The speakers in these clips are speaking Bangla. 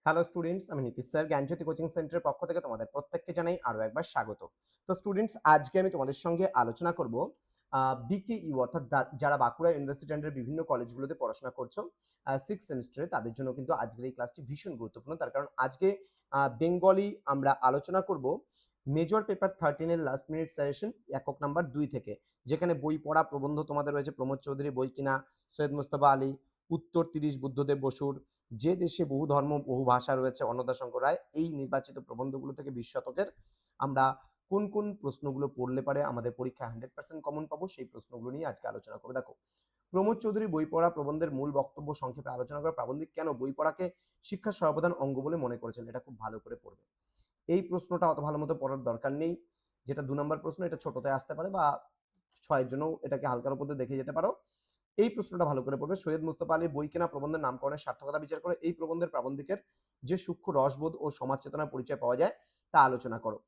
হ্যালো স্টুডেন্টস, আমি নীতিশ স্যার জ্ঞানজ্যোতি কোচিং সেন্টারের পক্ষ থেকে তোমাদের প্রত্যেককে জানাই আরো একবার স্বাগত। তো স্টুডেন্টস, আজকে আমি তোমাদের সঙ্গে আলোচনা করব বিকেইউ অর্থাৎ যারা বাঁকুড়া ইউনিভার্সিটি আন্ডার বিভিন্ন কলেজগুলোতে পড়াশোনা করছো 6th সেমিস্টারে, তাদের জন্য কিন্তু আজকের এই ক্লাসটি ভীষণ গুরুত্বপূর্ণ। তার কারণ আজকে বেঙ্গলি আমরা আলোচনা করব মেজর পেপার 13 এর লাস্ট মিনিট সাজেশন একক নাম্বার 2 থেকে, যেখানে বই পড়া প্রবন্ধ তোমাদের রয়েছে প্রমোদ চৌধুরী বই কিনা, সৈয়দ মুস্তফা আলী, উত্তর 30 বুদ্ধদেব বসুর, যে দেশে বহু ধর্ম বহু ভাষা রয়েছে অন্নদাশঙ্কর রায়। এই নির্বাচিত প্রবন্ধগুলো থেকে 20 শতকের আমরা কোন কোন প্রশ্নগুলো পড়লে পারে আমাদের পরীক্ষা 100% কমন পাবো, সেই প্রশ্নগুলো নিয়ে আজকে আলোচনা করবো। দেখো, প্রমোদ চৌধুরী বই পড়া প্রবন্ধের মূল বক্তব্য সংক্ষেপে আলোচনা করা। প্রাবন্ধিক কেন বই পড়াকে শিক্ষার সর্বপ্রধান অঙ্গ বলে মনে করেছেন, এটা খুব ভালো করে পড়বে। এই প্রশ্নটা অত ভালো মতো পড়ার দরকার নেই, যেটা 2 নম্বর প্রশ্ন, এটা ছোটতে আসতে পারে বা 6 জন্য এটাকে হালকার উপর দেখে যেতে পারো। এই প্রশ্নটা ভালো করে পড়বে। সৈয়দ মুস্তফা আলীর বই কেনা প্রবন্ধের নামকরণের সার্থকতা বিচার করে এই প্রবন্ধের প্রাবন্ধিকের যে সূক্ষ্ম রসবোধ ও সমাজ চেতনার পরিচয় পাওয়া যায় তা আলোচনা করো।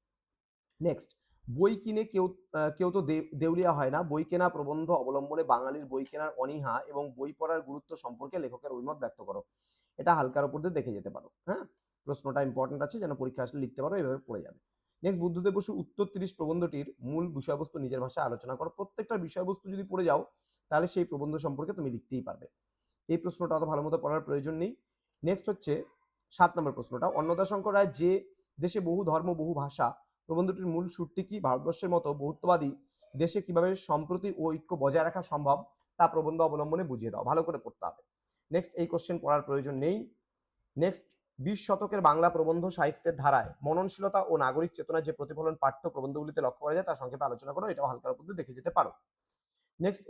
নেক্সট, বই কিনে কেউ তো দেউলিয়া হয় না। বই কেনা প্রবন্ধ অবলম্বনে বাঙালির বই কেনার অনীহা এবং বই পড়ার গুরুত্ব সম্পর্কে লেখকের অভিমত ব্যক্ত করো। এটা হালকার উপর দিয়ে দেখে যেতে পারো। হ্যাঁ, প্রশ্নটা ইম্পর্টেন্ট আছে, যেন পরীক্ষা আসলে লিখতে পারো, এভাবে পড়ে যাবে। নেক্সট, বুদ্ধদেব বসু উত্তর 30 প্রবন্ধটির মূল বিষয়বস্তু নিজের ভাষায় আলোচনা করো। প্রত্যেকটা বিষয়বস্তু যদি পড়ে যাও তাহলে সেই প্রবন্ধ সম্পর্কে তুমি লিখতেই পারবে। এই প্রশ্নটা অত ভালো মতো পড়ার প্রয়োজন নেই। নেক্সট হচ্ছে 7 নম্বর প্রশ্নটা, অন্নদাশঙ্কর রায় যে দেশে বহু ধর্ম বহু ভাষা প্রবন্ধটির মূল সুরটি কি? ভারতবর্ষের মতো বহুত্ববাদী দেশে কিভাবে সম্প্রতি ও ঐক্য বজায় রাখা সম্ভব তা প্রবন্ধ অবলম্বনে বুঝিয়ে দাও। ভালো করে পড়তে হবে। নেক্সট, এই কোশ্চেন পড়ার প্রয়োজন নেই। নেক্সট, 20 শতকের বাংলা প্রবন্ধ সাহিত্যের ধারায় মননশীলতা ও নাগরিক চেতনার যে প্রতিফলন পাঠ্য প্রবন্ধগুলিতে লক্ষ্য করা যায় তা সংক্ষেপে আলোচনা করো। এটাও হালকার উপর দেখে যেতে পারো। নেক্সট,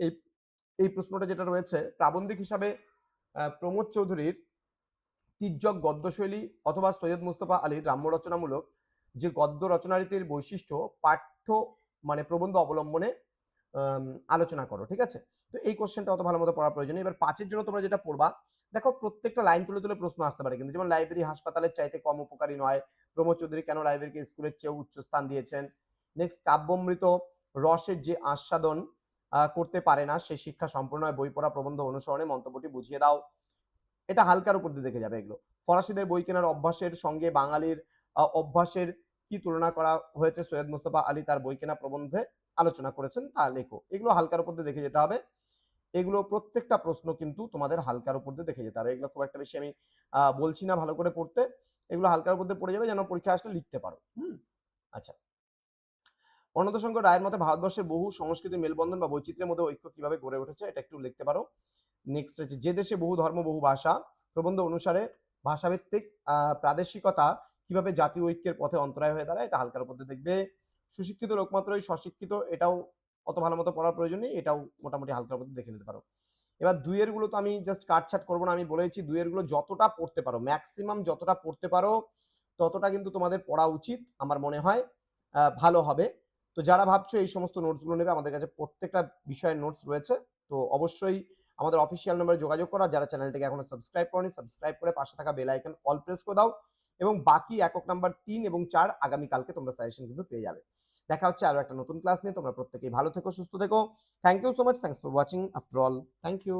এই প্রশ্নটা যেটা রয়েছে, প্রাবন্ধিক হিসাবে প্রমোদ চৌধুরীর তির্যক গদ্যশৈলী অথবা সৈয়দ মুস্তফা আলীর রাম্য রচনামূলক যে গদ্য রচনারীতির বৈশিষ্ট্য পাঠ্য মানে প্রবন্ধ অবলম্বনে আলোচনা করো। ঠিক আছে, তো এই কোশ্চেনটা অত ভালো মতো পড়ার প্রয়োজন। এবার 5-এর জন্য তোমরা যেটা পড়বা, দেখো প্রত্যেকটা লাইন তুলে তুলে প্রশ্ন আসতে পারে কিন্তু, যেমন লাইব্রেরি হাসপাতালের চাইতে কম উপকারী নয়, প্রমোদ চৌধুরী কেন লাইব্রেরিকে স্কুলের চেয়েও উচ্চ স্থান দিয়েছেন। নেক্সট, কাব্যমৃত রসের যে আস্বাদন করতে পারে না সে শিক্ষা সম্পূর্ণ হয় বই পড়া প্রবন্ধ অনুসরণে, মন্তব্যটি বুঝিয়ে দাও। এটা হালকার উপর দিয়ে দেখে যাবে এগুলো। ফরাসিদের বই কেনার অভ্যাসের সঙ্গে বাঙালির অভ্যাসের কি তুলনা করা হয়েছে, সৈয়দ মুস্তফা আলী তার বই কেনা প্রবন্ধে আলোচনা করেছেন, তা লেখো। এগুলো হালকার উপর দিয়ে দেখে যেতে হবে। এগুলো প্রত্যেকটা প্রশ্ন কিন্তু তোমাদের হালকার উপর দিয়ে দেখে যেতে হবে। এগুলো খুব একটা বেশি আমি বলছি না ভালো করে পড়তে, এগুলো হালকার উপর দিয়ে পড়ে যাবে যেন পরীক্ষা আসলে লিখতে পারো। আচ্ছা, অন্নদাশঙ্কর রায়ের মতে ভারতবর্ষের বহু সংস্কৃতির মেলবন্ধন বা বৈচিত্র্যের মধ্যে ঐক্য কিভাবে গড়ে উঠেছে, এটা একটু লিখতে পারো। নেক্সট হচ্ছে, যে দেশে বহু ধর্ম বহু ভাষা প্রবন্ধ অনুসারে ভাষাভিত্তিক প্রাদেশিকতা কিভাবে জাতীয় ঐক্যের পথে অন্তরায় হয়ে দাঁড়ায়, এটা হালকার উপর দিয়ে দেখবে। সুশিক্ষিত লোকমাত্রই স্বশিক্ষিত, এটাও অত ভালো মতো পড়ার প্রয়োজন নেই, এটাও মোটামুটি হালকার উপর দেখে নিতে পারো। এবার 2-এর গুলো তো আমি জাস্ট কাটছাট করবো না, আমি বলেছি 2-এর গুলো যতটা পড়তে পারো, ম্যাক্সিমাম যতটা পড়তে পারো ততটা কিন্তু তোমাদের পড়া উচিত, আমার মনে হয় ভালো হবে। তো যারা ভাবছো এই সমস্ত নোটসগুলো নেবে, আমাদের কাছে প্রত্যেকটা বিষয়ের নোটস রয়েছে। তো অবশ্যই আমাদের অফিসিয়াল নম্বরে যোগাযোগ করো। যারা চ্যানেলটিকে এখনো সাবস্ক্রাইব করনি, সাবস্ক্রাইব করে পাশে থাকা বেল আইকন অল প্রেস করে দাও, এবং বাকি একক নাম্বার 3 এবং 4 আগামীকালকে তোমরা সাজেশন কিন্তু পেয়ে যাবে। দেখা হচ্ছে আরো একটা নতুন ক্লাস নিয়ে। তোমরা প্রত্যেকেই ভালো থেকো, সুস্থ থেকো। Thank you so much, thanks for watching after all. Thank you.